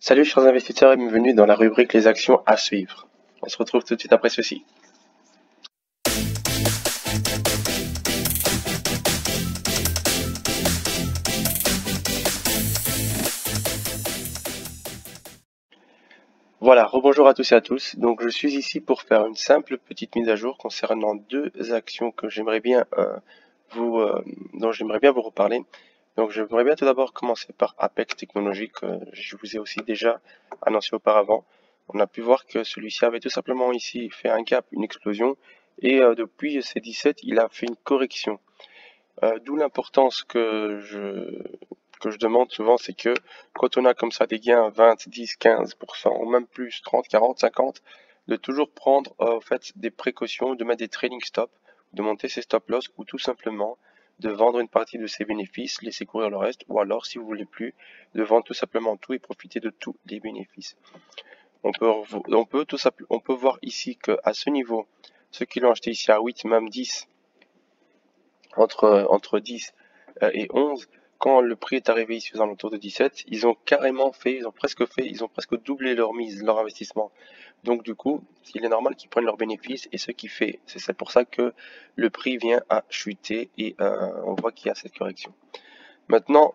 Salut chers investisseurs et bienvenue dans la rubrique les actions à suivre. On se retrouve tout de suite après ceci. Voilà, rebonjour à tous et à tous. Donc je suis ici pour faire une simple petite mise à jour concernant deux actions que j'aimerais bien dont j'aimerais bien vous reparler. Donc j'aimerais bien tout d'abord commencer par Apex Technologies que je vous ai aussi déjà annoncé auparavant. On a pu voir que celui-ci avait tout simplement ici fait un gap, une explosion, et depuis ces 17, il a fait une correction. D'où l'importance que je demande souvent, c'est que quand on a comme ça des gains 20, 10, 15%, ou même plus, 30, 40, 50, de toujours prendre en fait des précautions, de mettre des trading stops, de monter ses stop loss, ou tout simplement de vendre une partie de ses bénéfices, laisser courir le reste, ou alors si vous voulez plus, de vendre tout simplement tout et profiter de tous les bénéfices. On peut voir ici qu'à ce niveau, ceux qui l'ont acheté ici à 8, même 10, entre 10 et 11, quand le prix est arrivé ici aux alentours de 17, ils ont presque doublé leur mise, leur investissement. Donc du coup, il est normal qu'ils prennent leurs bénéfices et ce qui fait, c'est pour ça que le prix vient à chuter et on voit qu'il y a cette correction. Maintenant,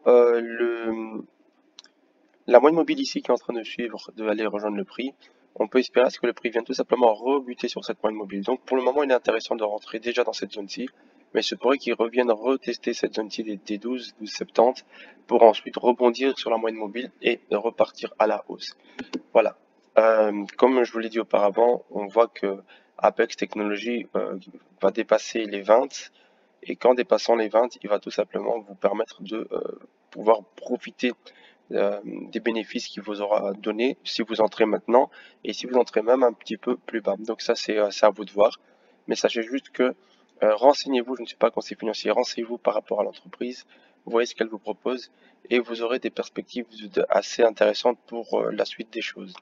la moyenne mobile ici qui est en train de suivre, de aller rejoindre le prix, on peut espérer à ce que le prix vienne tout simplement rebuter sur cette moyenne mobile. Donc pour le moment, il est intéressant de rentrer déjà dans cette zone-ci, mais il se pourrait qu'il revienne retester cette zone-ci des 12, 12,70 pour ensuite rebondir sur la moyenne mobile et repartir à la hausse. Voilà. Comme je vous l'ai dit auparavant, on voit que Apex Technologies va dépasser les 20 et qu'en dépassant les 20, il va tout simplement vous permettre de pouvoir profiter des bénéfices qu'il vous aura donné si vous entrez maintenant et si vous entrez même un petit peu plus bas. Donc ça c'est à vous de voir. Mais sachez juste que renseignez-vous, je ne suis pas conseiller financier, renseignez-vous par rapport à l'entreprise, voyez ce qu'elle vous propose et vous aurez des perspectives assez intéressantes pour la suite des choses.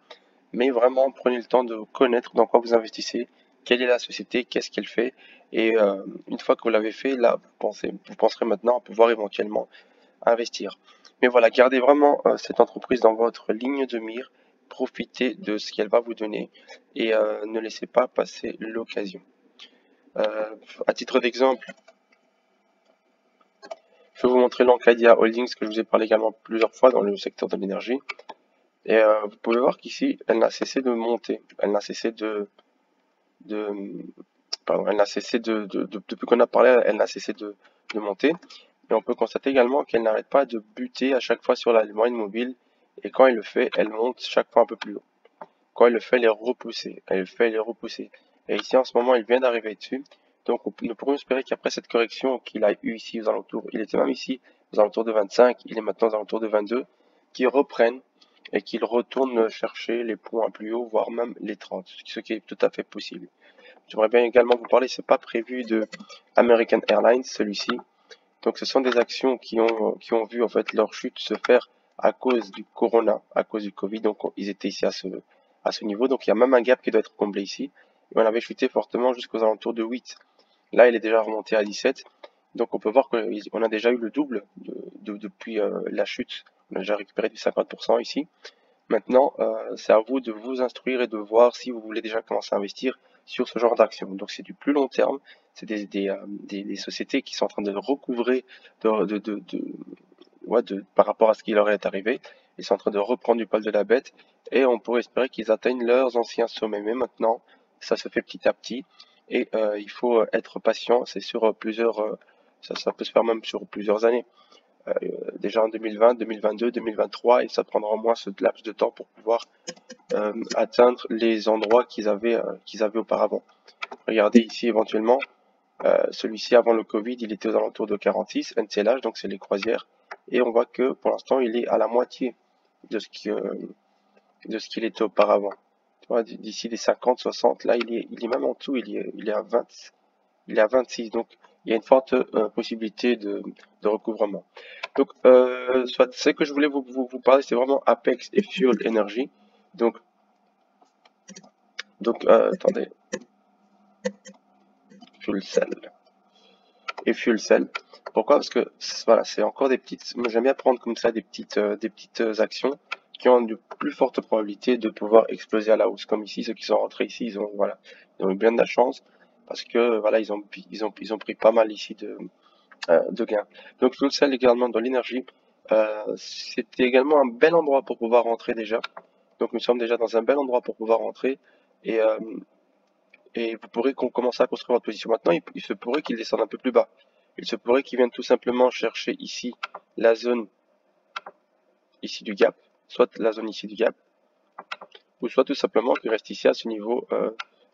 Mais vraiment prenez le temps de connaître dans quoi vous investissez, quelle est la société, qu'est-ce qu'elle fait et une fois que vous l'avez fait, là vous penserez maintenant à pouvoir éventuellement investir. Mais voilà, gardez vraiment cette entreprise dans votre ligne de mire, profitez de ce qu'elle va vous donner et ne laissez pas passer l'occasion. À titre d'exemple, je vais vous montrer l'Encadia Holdings que je vous ai parlé également plusieurs fois dans le secteur de l'énergie. Et vous pouvez voir qu'ici, elle n'a cessé de monter, elle n'a cessé depuis qu'on a parlé, elle n'a cessé de monter. Et on peut constater également qu'elle n'arrête pas de buter à chaque fois sur la moyenne mobile. Et quand elle le fait, elle monte chaque fois un peu plus haut. Quand elle le fait, elle est repoussée. Elle le fait, elle est repoussée. Et ici, en ce moment, elle vient d'arriver dessus. Donc, nous pourrons espérer qu'après cette correction qu'il a eu ici aux alentours, il était même ici aux alentours de 25, il est maintenant aux alentours de 22, qu'il reprenne et qu'il retourne chercher les points plus hauts, voire même les 30, ce qui est tout à fait possible. J'aimerais bien également vous parler, c'est pas prévu de American Airlines, celui-ci. Donc ce sont des actions qui ont vu en fait leur chute se faire à cause du corona, à cause du Covid. Donc ils étaient ici à ce niveau. Donc il y a même un gap qui doit être comblé ici. Et on avait chuté fortement jusqu'aux alentours de 8. Là, il est déjà remonté à 17. Donc on peut voir qu'on a déjà eu le double depuis la chute. On a déjà récupéré du 50% ici. Maintenant, c'est à vous de vous instruire et de voir si vous voulez déjà commencer à investir sur ce genre d'action. Donc c'est du plus long terme, c'est des sociétés qui sont en train de recouvrer par rapport à ce qui leur est arrivé. Ils sont en train de reprendre du poil de la bête et on pourrait espérer qu'ils atteignent leurs anciens sommets. Mais maintenant, ça se fait petit à petit et il faut être patient. C'est sur ça peut se faire même sur plusieurs années. Déjà en 2020, 2022, 2023 et ça prendra au moins ce laps de temps pour pouvoir atteindre les endroits qu'ils avaient auparavant. Regardez ici éventuellement, celui-ci avant le Covid, il était aux alentours de 46 NCLH, donc c'est les croisières, et on voit que pour l'instant il est à la moitié de ce qu'il était auparavant. D'ici les 50, 60, là il est même en dessous, il est à 20, il est à 26, donc il y a une forte possibilité de recouvrement. Donc, ce que je voulais vous parler, c'est vraiment Apex et Fuel Energy. Donc attendez, Fuel Cell et Fuel Cell. Pourquoi? Parce que voilà, c'est encore des petites. Moi, j'aime bien prendre comme ça des petites actions qui ont de plus fortes probabilités de pouvoir exploser à la hausse. Comme ici, ceux qui sont rentrés ici, voilà, ils ont eu bien de la chance parce que voilà, ils ont pris pas mal ici de gains. Donc fuel cell également dans l'énergie, c'était également un bel endroit pour pouvoir rentrer déjà. Donc nous sommes déjà dans un bel endroit pour pouvoir rentrer et, euh, et vous pourrez commencer à construire votre position. Maintenant, il se pourrait qu'il descende un peu plus bas. Il se pourrait qu'il vienne tout simplement chercher ici la zone ici du gap, soit la zone ici du gap, ou soit tout simplement qu'il reste ici à ce niveau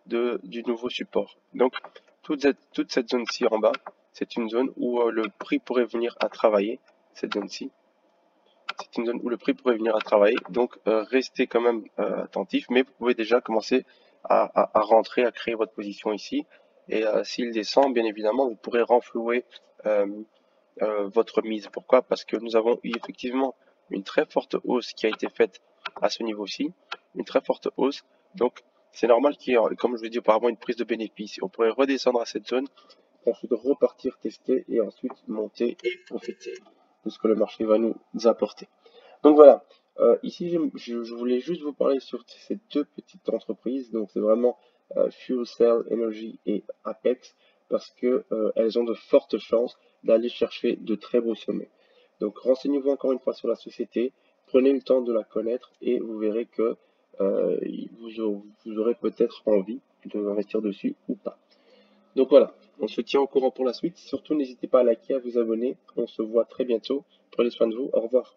du nouveau support. Donc toute cette zone-ci en bas, c'est une zone où le prix pourrait venir à travailler. Cette zone-ci, c'est une zone où le prix pourrait venir à travailler. Donc restez quand même attentif, mais vous pouvez déjà commencer à rentrer, à créer votre position ici. Et s'il descend, bien évidemment, vous pourrez renflouer euh, votre mise. Pourquoi? Parce que nous avons eu effectivement une très forte hausse qui a été faite à ce niveau-ci, une très forte hausse. Donc c'est normal qu'il y ait, comme je vous l'ai dit auparavant, une prise de bénéfice. On pourrait redescendre à cette zone, ensuite repartir tester et ensuite monter et profiter de ce que le marché va nous apporter. Donc voilà, ici je voulais juste vous parler sur ces deux petites entreprises. Donc c'est vraiment Fuel Cell Energy et Apex parce que elles ont de fortes chances d'aller chercher de très beaux sommets. Donc renseignez-vous encore une fois sur la société, prenez le temps de la connaître et vous verrez que euh, vous aurez peut-être envie d'investir dessus ou pas. Donc voilà, on se tient au courant pour la suite. Surtout n'hésitez pas à liker, à vous abonner. On se voit très bientôt. Prenez soin de vous. Au revoir.